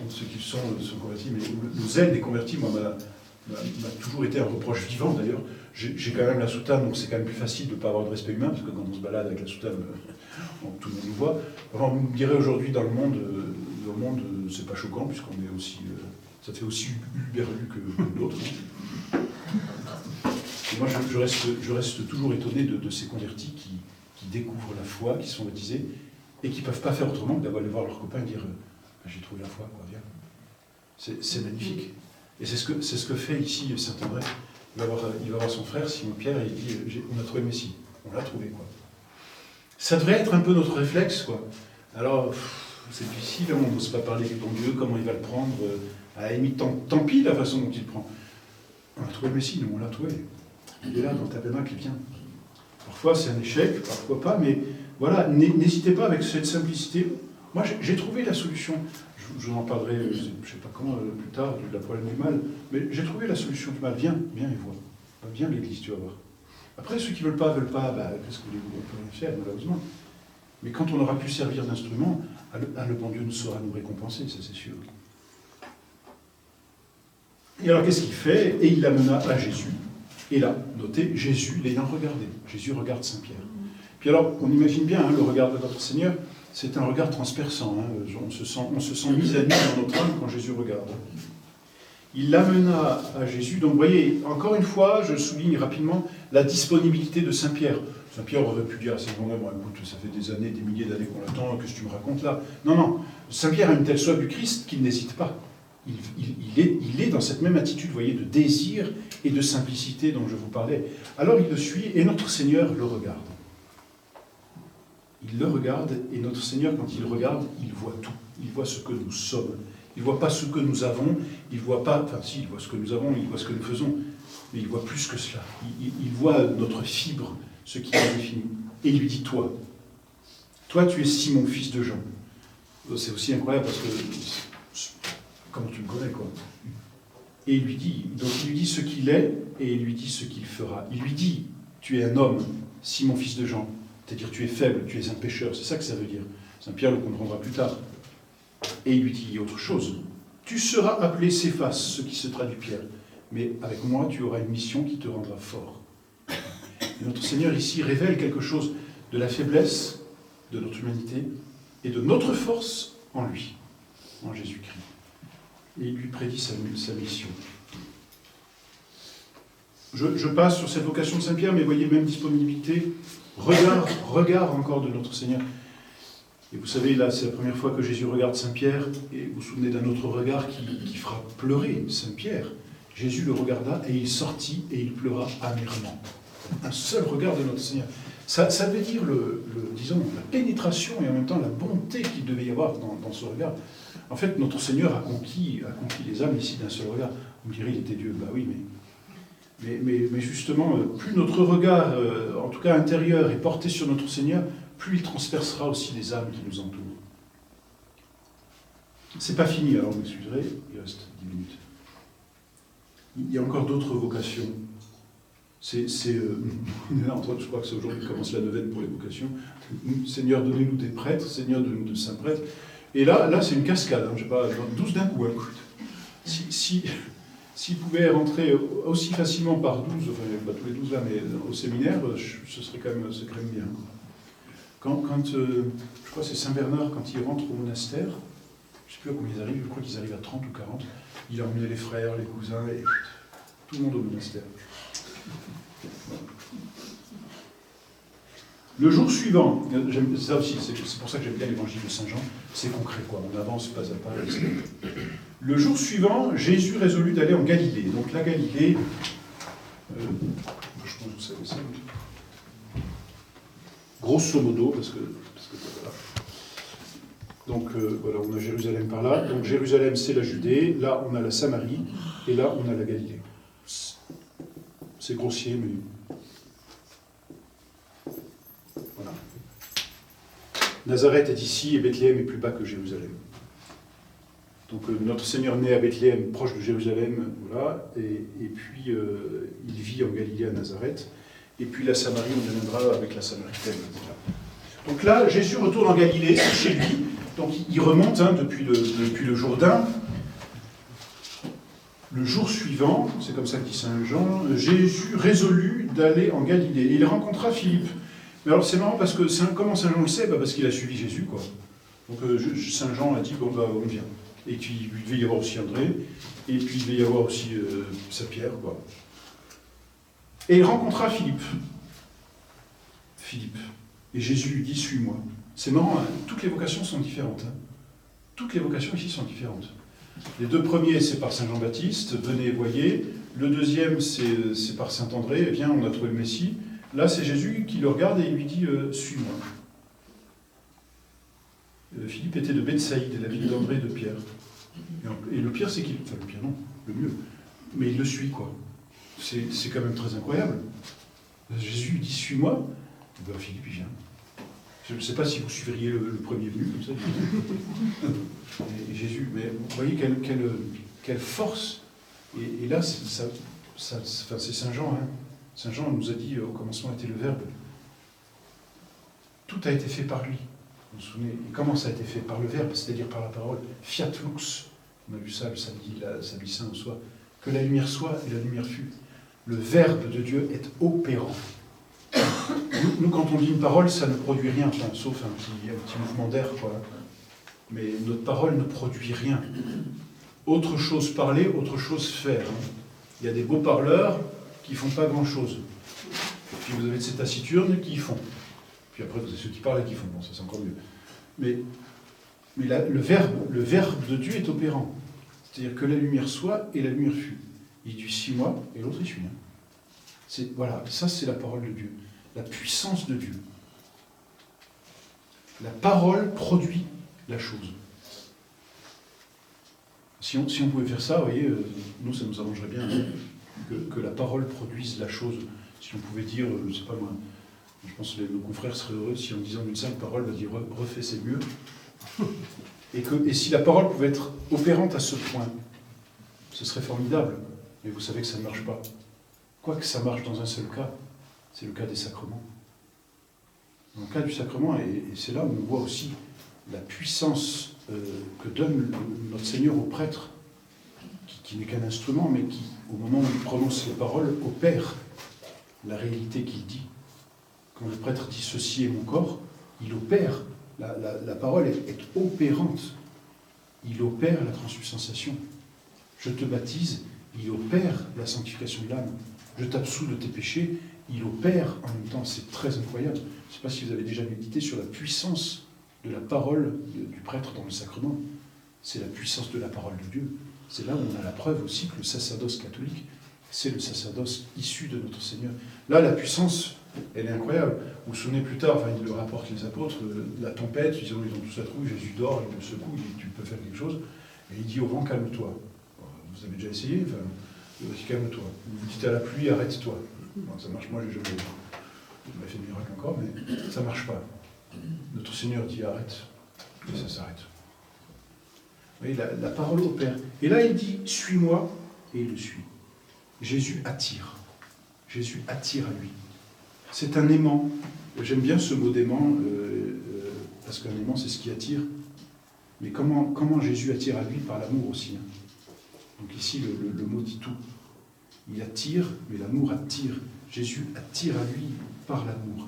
ceux qui sont convertis, mais le zèle des convertis, moi, m'a toujours été un reproche vivant, d'ailleurs. J'ai quand même la soutane, donc c'est quand même plus facile de ne pas avoir de respect humain, parce que quand on se balade avec la soutane, tout le monde nous voit. Alors, vous me direz aujourd'hui, dans le monde, c'est pas choquant, puisqu'on est aussi... ça fait aussi uberlu que d'autres. Et moi, je reste toujours étonné de ces convertis qui découvrent la foi, qui sont baptisés, et qui ne peuvent pas faire autrement que d'aller voir leurs copains et dire j'ai trouvé la foi, quoi, viens. C'est magnifique. Et c'est ce que fait ici Saint-André. Il va voir son frère, Simon-Pierre, et il dit on a trouvé le Messie. On l'a trouvé, quoi. Ça devrait être un peu notre réflexe, quoi. Alors, c'est difficile, on n'ose pas parler du bon Dieu, comment il va le prendre. À la limite, tant pis la façon dont il le prend. On a trouvé le Messie, nous, on l'a trouvé. Il est là, dans le tabernacle, il vient. Parfois, c'est un échec, parfois pas, mais voilà, n'hésitez pas avec cette simplicité. Moi, j'ai trouvé la solution. Je vous en parlerai, je ne sais pas quand, plus tard, de la problème du mal, mais j'ai trouvé la solution du mal. Viens et vois. Viens à l'église, tu vas voir. Après, ceux qui ne veulent pas, qu'est-ce que voulez-vous, on ne peut rien faire, malheureusement. Mais quand on aura pu servir d'instrument, le bon Dieu nous saura nous récompenser, ça c'est sûr. Et alors, qu'est-ce qu'il fait? Et il l'amena à Jésus. Et là, notez, Jésus l'ayant regardé. Jésus regarde Saint-Pierre. Puis alors, on imagine bien, le regard de notre Seigneur, c'est un regard transperçant. On se sent mis à nu dans notre âme quand Jésus regarde. Il l'amena à Jésus. Donc, vous voyez, encore une fois, je souligne rapidement la disponibilité de Saint-Pierre. Saint-Pierre aurait pu dire à ces gens-là, écoute, ça fait des années, des milliers d'années qu'on l'attend, qu'est-ce que tu me racontes là? Non. Saint-Pierre a une telle soif du Christ qu'il n'hésite pas. Il est dans cette même attitude, vous voyez, de désir et de simplicité dont je vous parlais. Alors il le suit et notre Seigneur le regarde. Il le regarde et notre Seigneur, quand il regarde, il voit tout. Il voit ce que nous sommes. Il ne voit pas ce que nous avons. Il ne voit pas, enfin si, il voit ce que nous avons, il voit ce que nous faisons. Mais il voit plus que cela. Il voit notre fibre, ce qui est défini. Et il lui dit, toi, tu es Simon, fils de Jean. C'est aussi incroyable parce que... Comment tu me connais, quoi. Et il lui dit ce qu'il est, et il lui dit ce qu'il fera. Il lui dit, tu es un homme, Simon, fils de Jean. C'est-à-dire, tu es faible, tu es un pécheur. C'est ça que ça veut dire. Saint-Pierre le comprendra plus tard. Et il lui dit autre chose. Tu seras appelé Céphas, ce qui se traduit Pierre. Mais avec moi, tu auras une mission qui te rendra fort. Et notre Seigneur ici révèle quelque chose de la faiblesse de notre humanité et de notre force en lui, en Jésus-Christ. et il lui prédit sa mission. Je passe sur cette vocation de Saint-Pierre, mais voyez, même disponibilité, regard encore de notre Seigneur. Et vous savez, là, c'est la première fois que Jésus regarde Saint-Pierre, et vous vous souvenez d'un autre regard qui fera pleurer Saint-Pierre. Jésus le regarda, et il sortit, et il pleura amèrement. Un seul regard de notre Seigneur. Ça veut dire, disons, la pénétration, et en même temps la bonté qu'il devait y avoir dans ce regard. En fait, notre Seigneur a conquis les âmes ici d'un seul regard. Vous me direz, il était Dieu. Bah oui, mais justement, plus notre regard, en tout cas intérieur, est porté sur notre Seigneur, plus il transpercera aussi les âmes qui nous entourent. C'est pas fini, alors vous m'excuserez, il reste 10 minutes. Il y a encore d'autres vocations. Je crois que c'est aujourd'hui que commence la neuvaine pour les vocations. Seigneur, donnez-nous des prêtres, Seigneur, donnez-nous de saints prêtres. Et là c'est une cascade, hein, je sais pas, 12 d'un coup. Hein. S'ils pouvaient rentrer aussi facilement par 12, enfin pas tous les 12 là, mais au séminaire, ce serait quand même bien. Quand je crois que c'est Saint Bernard, quand il rentre au monastère, je ne sais plus à combien ils arrivent, je crois qu'ils arrivent à 30 ou 40, il a emmené les frères, les cousins, et tout le monde au monastère. Le jour suivant, ça aussi, c'est pour ça que j'aime bien l'évangile de Saint Jean, c'est concret, quoi. On avance pas à pas. Le jour suivant, Jésus résolut d'aller en Galilée. Donc la Galilée, je pense que vous savez ça. Grosso modo, parce que voilà. Donc voilà, on a Jérusalem par là. Donc Jérusalem, c'est la Judée. Là, on a la Samarie. Et là, on a la Galilée. C'est grossier, mais... Voilà. Nazareth est ici et Bethléem est plus bas que Jérusalem. Donc notre Seigneur naît à Bethléem, proche de Jérusalem, voilà, et puis il vit en Galilée à Nazareth. Et puis la Samarie, on deviendra avec la Samaritaine, etc. Donc là, Jésus retourne en Galilée, c'est chez lui. Donc il remonte depuis le Jourdain. Le jour suivant, c'est comme ça que dit Saint Jean, Jésus résolut d'aller en Galilée. Et il rencontra Philippe. Mais alors c'est marrant parce que comment Saint Jean le sait? Parce qu'il a suivi Jésus, quoi. Donc Saint Jean a dit, bon, on vient. Et puis il devait y avoir aussi André, et puis il devait y avoir aussi Saint Pierre, quoi. Et il rencontra Philippe. Et Jésus lui dit, suis-moi. C'est marrant, hein, toutes les vocations sont différentes. Hein. Toutes les vocations ici sont différentes. Les deux premiers, c'est par Saint Jean-Baptiste, venez, voyez. Le deuxième, c'est par Saint André, viens, on a trouvé le Messie. Là, c'est Jésus qui le regarde et il lui dit, suis-moi. Philippe était de Bethsaïde, la ville d'André et de Pierre. Et le pire, c'est qu'il... Enfin, le pire, non, le mieux. Mais il le suit, quoi. C'est quand même très incroyable. Jésus dit, suis-moi. Ben, Philippe, il vient. Je ne sais pas si vous suivriez le premier venu, comme ça. Et Jésus, mais vous voyez quelle force. Et là, c'est Saint Jean. Hein. Saint Jean nous a dit, au commencement était le Verbe. Tout a été fait par lui. Vous vous souvenez? Et comment ça a été fait? Par le Verbe, c'est-à-dire par la parole. Fiat lux. On a vu ça le samedi saint au soir. Que la lumière soit et la lumière fut. Le Verbe de Dieu est opérant. Nous, quand on dit une parole, ça ne produit rien, enfin, sauf un petit mouvement d'air, quoi. Mais notre parole ne produit rien. Autre chose parler, autre chose faire. Hein. Il y a des beaux parleurs qui ne font pas grand-chose. Puis vous avez ces taciturnes qui y font. Puis après, vous avez ceux qui parlent et qui font. Bon, ça c'est encore mieux. Mais là, le verbe de Dieu est opérant. C'est-à-dire que la lumière soit et la lumière fut. Il dit 6 mois et l'autre il suit. Hein. Voilà, ça c'est la parole de Dieu. La puissance de Dieu. La parole produit la chose. Si on pouvait faire ça, vous voyez, nous ça nous arrangerait bien hein, que la parole produise la chose. Si on pouvait dire, je ne sais pas moi, je pense que nos confrères seraient heureux si en disant une simple parole, va dire refais c'est mieux. Et si la parole pouvait être opérante à ce point, ce serait formidable. Mais vous savez que ça ne marche pas. Quoique ça marche dans un seul cas, c'est le cas des sacrements. Dans le cas du sacrement, et c'est là où on voit aussi la puissance que donne notre Seigneur au prêtre, qui n'est qu'un instrument, mais qui, au moment où il prononce les paroles, opère la réalité qu'il dit. Quand le prêtre dit « ceci est mon corps », il opère. La parole est opérante. Il opère la transubstantiation. Je te baptise, il opère la sanctification de l'âme. Je t'absous de tes péchés, il opère en même temps. C'est très incroyable. Je ne sais pas si vous avez déjà médité sur la puissance de la parole du prêtre dans le sacrement. C'est la puissance de la parole de Dieu. C'est là où on a la preuve aussi que le sacerdoce catholique, c'est le sacerdoce issu de notre Seigneur. Là, la puissance, elle est incroyable. Vous vous souvenez plus tard, enfin, il le rapporte les apôtres, la tempête, ils ont tous à trouver, Jésus dort, il le secoue, il dit, tu peux faire quelque chose. Et il dit au vent, calme-toi. Vous avez déjà essayé, enfin, il dit, calme-toi. Vous dites à la pluie, arrête-toi. Bon, ça marche, moi, j'ai jamais fait de miracle encore, mais ça ne marche pas. Notre Seigneur dit, arrête, et ça s'arrête. Vous voyez, la parole opère. Et là, il dit, suis-moi, et il le suit. Jésus attire. Jésus attire à lui. C'est un aimant. J'aime bien ce mot d'aimant, parce qu'un aimant, c'est ce qui attire. Mais comment Jésus attire à lui? Par l'amour aussi. Donc ici, le mot dit tout. Il attire, mais l'amour attire. Jésus attire à lui par l'amour.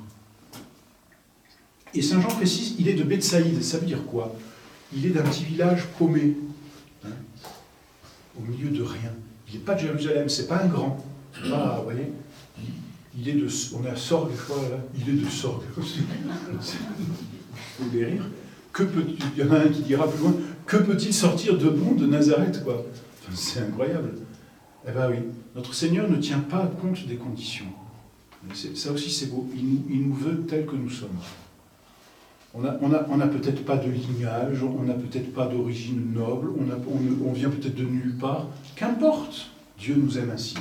Et Saint Jean précise, il est de Bethsaïde. Ça veut dire quoi? Il est d'un petit village paumé, au milieu de rien. Il n'est pas de Jérusalem, c'est pas un grand. Pas, vous voyez, il est de... On est à Sorgue, je crois, là. Il est de Sorgue. Il faut les rire. Il y en a un qui dira plus loin, que peut-il sortir de bon de Nazareth, quoi? Enfin, c'est incroyable. Eh bien oui, notre Seigneur ne tient pas compte des conditions. Ça aussi, c'est beau. Il nous veut tels que nous sommes. On n'a peut-être pas de lignage, on n'a peut-être pas d'origine noble, on vient peut-être de nulle part. Qu'importe, Dieu nous aime ainsi.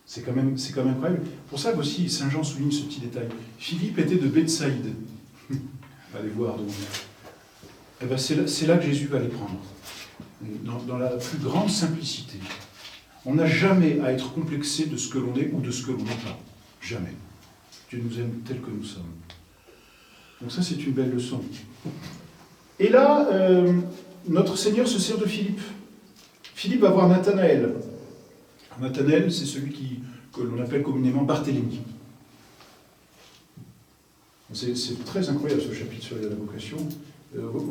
C'est quand même incroyable. Pour ça aussi, Saint Jean souligne ce petit détail. Philippe était de Bethsaïde. Allez voir donc. Eh ben, c'est là que Jésus va les prendre. Dans la plus grande simplicité. On n'a jamais à être complexé de ce que l'on est ou de ce que l'on n'est pas. Jamais. Dieu nous aime tels que nous sommes. Donc ça, c'est une belle leçon. Et là, notre Seigneur se sert de Philippe. Philippe va voir Nathanaël. Nathanaël, c'est celui que l'on appelle communément Barthélemy. C'est très incroyable ce chapitre sur la vocation.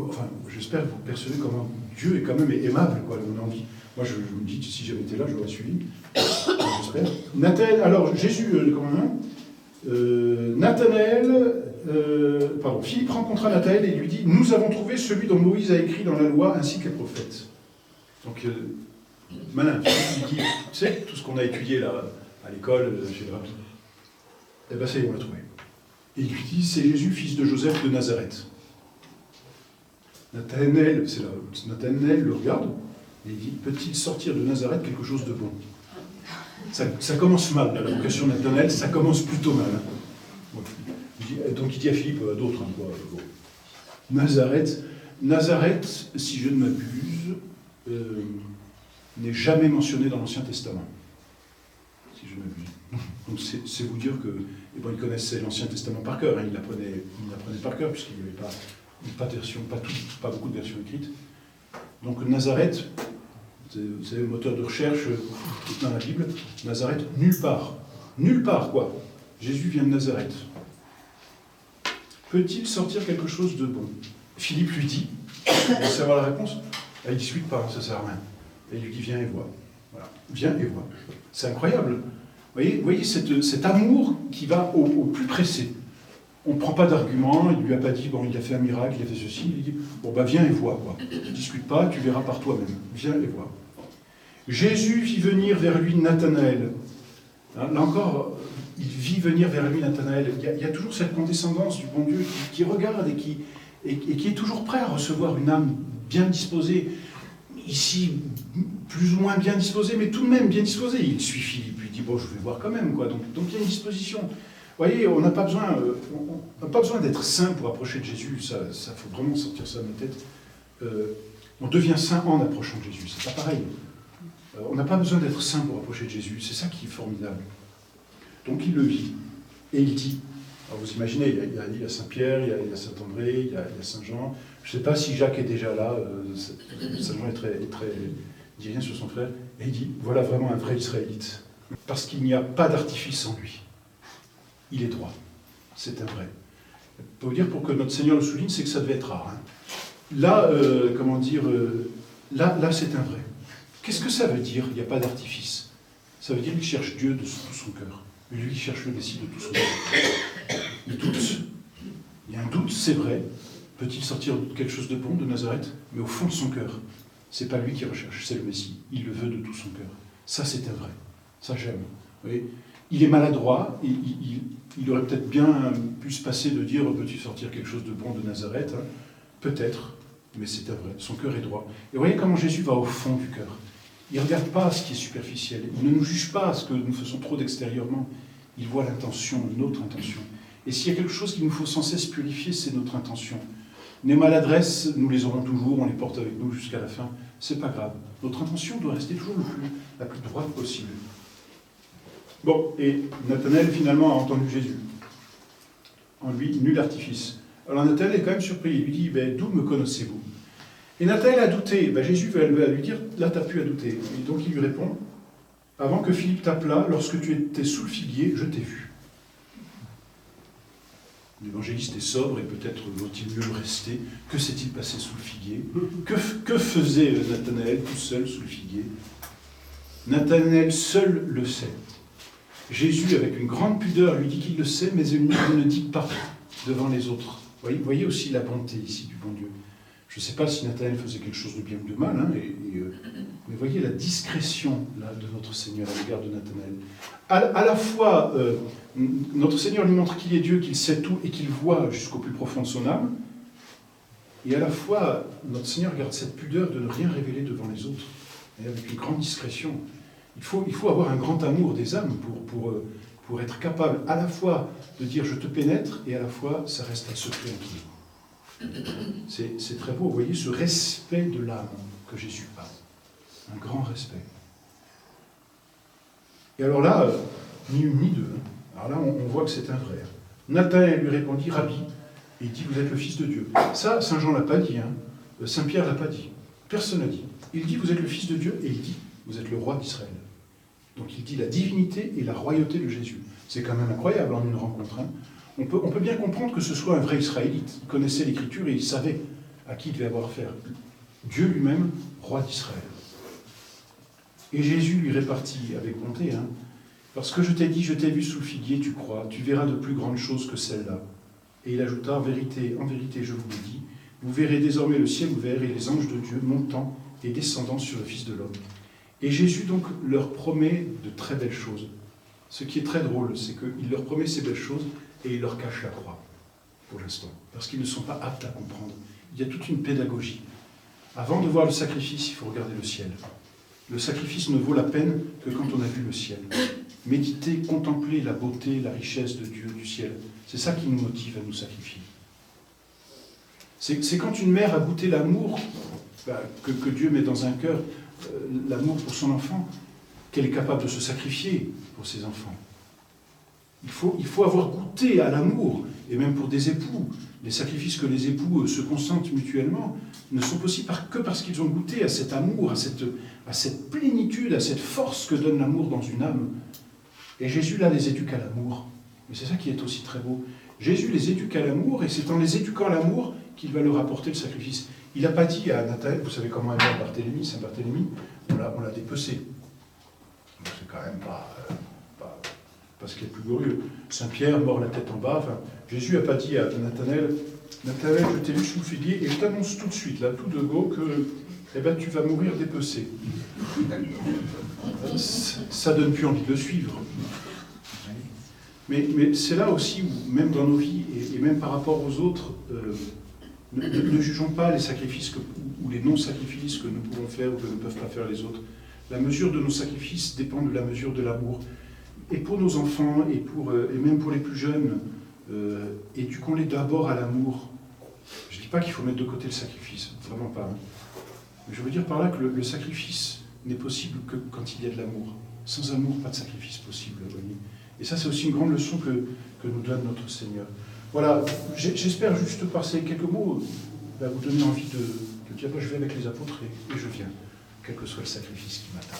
Enfin, j'espère que vous percevez comment Dieu est quand même aimable, quoi. On en dit. Moi, je me dis, si j'avais été là, j'aurais suivi. J'espère. Nathanaël, alors Jésus, Philippe rencontra Nathanaël et lui dit, nous avons trouvé celui dont Moïse a écrit dans la loi ainsi que les prophètes. Donc, malin, Philippe lui dit, tu sais, tout ce qu'on a étudié là, à l'école, chez le rabbi, eh bien, ça y est, on l'a trouvé. Et il lui dit, c'est Jésus, fils de Joseph de Nazareth. Nathanaël le regarde, et il dit, peut-il sortir de Nazareth quelque chose de bon? Ça commence mal, la vocation de Nathanaël, ça commence plutôt mal. Bon, donc il dit à Philippe, à d'autres, Nazareth, si je ne m'abuse, n'est jamais mentionné dans l'Ancien Testament. Si je ne m'abuse. Donc c'est vous dire que, eh ben, ils connaissaient l'Ancien Testament par cœur, ils l'apprenaient par cœur, puisqu'il n'y avait pas de version, pas beaucoup de versions écrites. Donc Nazareth, vous savez, le moteur de recherche dans la Bible, Nazareth, nulle part. Nulle part, quoi. Jésus vient de Nazareth. Peut-il sortir quelque chose de bon? Philippe lui dit, vous voulez savoir la réponse? Il ne discute pas, ça ne sert à rien. Et il lui dit, viens et vois. Voilà. Viens et vois. C'est incroyable. Vous voyez cet amour qui va au plus pressé. On ne prend pas d'argument, il ne lui a pas dit, bon, il a fait un miracle, il a fait ceci, il dit, bon, bah viens et vois, quoi. Ne discute pas, tu verras par toi-même. Viens et vois. Jésus fit venir vers lui Nathanaël. Là encore, il vit venir vers lui Nathanaël. Il y a toujours cette condescendance du bon Dieu qui regarde et qui est toujours prêt à recevoir une âme bien disposée. Ici, plus ou moins bien disposée, mais tout de même bien disposée. Il suit Philippe, il dit, bon, je vais voir quand même, quoi. Donc il y a une disposition. Vous voyez, on n'a pas besoin d'être saint pour approcher de Jésus, ça faut vraiment sortir ça de la tête. On devient saint en approchant de Jésus, c'est pas pareil. On n'a pas besoin d'être saint pour approcher de Jésus, c'est ça qui est formidable. Donc il le vit, et il dit, alors vous imaginez, il y a Saint-Pierre, il y a Saint-André, il y a Saint-Jean, je ne sais pas si Jacques est déjà là, Saint-Jean est très, il dit rien sur son frère, et il dit, voilà vraiment un vrai Israélite, parce qu'il n'y a pas d'artifice en lui. Il est droit. C'est un vrai. Pour vous dire, pour que notre Seigneur le souligne, c'est que ça devait être rare. Hein. Là, là, c'est un vrai. Qu'est-ce que ça veut dire, il n'y a pas d'artifice? Ça veut dire qu'il cherche Dieu de tout son cœur. Lui, il cherche le Messie de tout son cœur. Il doute. Il y a un doute, c'est vrai. Peut-il sortir quelque chose de bon de Nazareth? Mais au fond de son cœur, c'est pas lui qui recherche, c'est le Messie. Il le veut de tout son cœur. Ça, c'est un vrai. Ça, j'aime. Vous voyez, il est maladroit. Il aurait peut-être bien pu se passer de dire peut-il sortir quelque chose de bon de Nazareth, hein? Peut-être, mais c'est un vrai. Son cœur est droit. Et vous voyez comment Jésus va au fond du cœur. Il ne regarde pas ce qui est superficiel. Il ne nous juge pas ce que nous faisons trop d'extérieurement. Il voit l'intention, notre intention. Et s'il y a quelque chose qu'il nous faut sans cesse purifier, c'est notre intention. Les maladresses, nous les aurons toujours, on les porte avec nous jusqu'à la fin. C'est pas grave. Notre intention doit rester toujours la plus droite possible. Bon, et Nathanaël finalement a entendu Jésus. En lui, nul artifice. Alors Nathanaël est quand même surpris. Il lui dit, d'où me connaissez-vous? Et Nathanaël a douté. Jésus va lui dire, là tu n'as plus à douter. Et donc il lui répond, avant que Philippe t'appelât, lorsque tu étais sous le figuier, je t'ai vu. L'évangéliste est sobre et peut-être vaut-il mieux le rester. Que s'est-il passé sous le figuier? Que faisait Nathanaël tout seul sous le figuier? Nathanaël seul le sait. Jésus, avec une grande pudeur, lui dit qu'il le sait, mais il ne dit pas devant les autres. Vous voyez aussi la bonté ici du bon Dieu. Je ne sais pas si Nathanaël faisait quelque chose de bien ou de mal, hein, mais voyez la discrétion là, de notre Seigneur à l'égard de Nathanaël. À la fois, notre Seigneur lui montre qu'il est Dieu, qu'il sait tout et qu'il voit jusqu'au plus profond de son âme, et à la fois, notre Seigneur garde cette pudeur de ne rien révéler devant les autres, et avec une grande discrétion. Il faut avoir un grand amour des âmes pour être capable à la fois de dire « je te pénètre » et à la fois ça reste un secret intime. C'est très beau, vous voyez, ce respect de l'âme que Jésus a. Un grand respect. Et alors là, ni une ni deux. Alors là, on voit que c'est un vrai. Nathanaël lui répondit, Rabbi, et il dit, vous êtes le Fils de Dieu. Ça, Saint Jean ne l'a pas dit, hein. Saint Pierre ne l'a pas dit. Personne n'a dit. Il dit, vous êtes le Fils de Dieu, et il dit, vous êtes le roi d'Israël. Donc il dit la divinité et la royauté de Jésus. C'est quand même incroyable en une rencontre. Hein. On peut bien comprendre que ce soit un vrai Israélite. Il connaissait l'Écriture et il savait à qui il devait avoir affaire. Dieu lui-même, roi d'Israël. Et Jésus lui répartit avec bonté, hein, parce que je t'ai dit, je t'ai vu sous le figuier, tu crois, tu verras de plus grandes choses que celles-là. Et il ajouta, en vérité, je vous le dis, vous verrez désormais le ciel ouvert et les anges de Dieu montant et descendant sur le Fils de l'homme. Et Jésus donc leur promet de très belles choses. Ce qui est très drôle, c'est qu'il leur promet ces belles choses et il leur cache la croix, pour l'instant, parce qu'ils ne sont pas aptes à comprendre. Il y a toute une pédagogie. Avant de voir le sacrifice, il faut regarder le ciel. Le sacrifice ne vaut la peine que quand on a vu le ciel. Méditer, contempler la beauté, la richesse de Dieu, du ciel, c'est ça qui nous motive à nous sacrifier. C'est quand une mère a goûté l'amour que Dieu met dans un cœur, l'amour pour son enfant, qu'elle est capable de se sacrifier pour ses enfants. Il faut avoir goûté à l'amour, et même pour des époux. Les sacrifices que les époux se consentent mutuellement ne sont possibles que parce qu'ils ont goûté à cet amour, à cette plénitude, à cette force que donne l'amour dans une âme. Et Jésus, là, les éduque à l'amour. Et c'est ça qui est aussi très beau. Jésus les éduque à l'amour, et c'est en les éduquant à l'amour qu'il va leur apporter le sacrifice. Il n'a pas dit à Nathanaël, vous savez comment est mort Barthélemy, Saint Barthélemy, on l'a dépecé. C'est quand même pas ce qui est le plus glorieux. Saint Pierre, mort la tête en bas. Enfin, Jésus n'a pas dit à Nathanaël, Nathanaël, je t'ai vu sous le figuier, et je t'annonce tout de suite, là, tout de go, que tu vas mourir dépecé. Ça donne plus envie de le suivre. Mais c'est là aussi où, même dans nos vies, et même par rapport aux autres, ne jugeons pas les sacrifices ou les non-sacrifices que nous pouvons faire ou que ne peuvent pas faire les autres. La mesure de nos sacrifices dépend de la mesure de l'amour. Et pour nos enfants, et même pour les plus jeunes, éduquons-les d'abord à l'amour. Je ne dis pas qu'il faut mettre de côté le sacrifice, vraiment pas. Hein. Mais je veux dire par là que le sacrifice n'est possible que quand il y a de l'amour. Sans amour, pas de sacrifice possible. Voyez. Et ça, c'est aussi une grande leçon que nous donne notre Seigneur. Voilà, j'espère juste par ces quelques mots vous donner envie de dire, je vais avec les apôtres et je viens, quel que soit le sacrifice qui m'attend.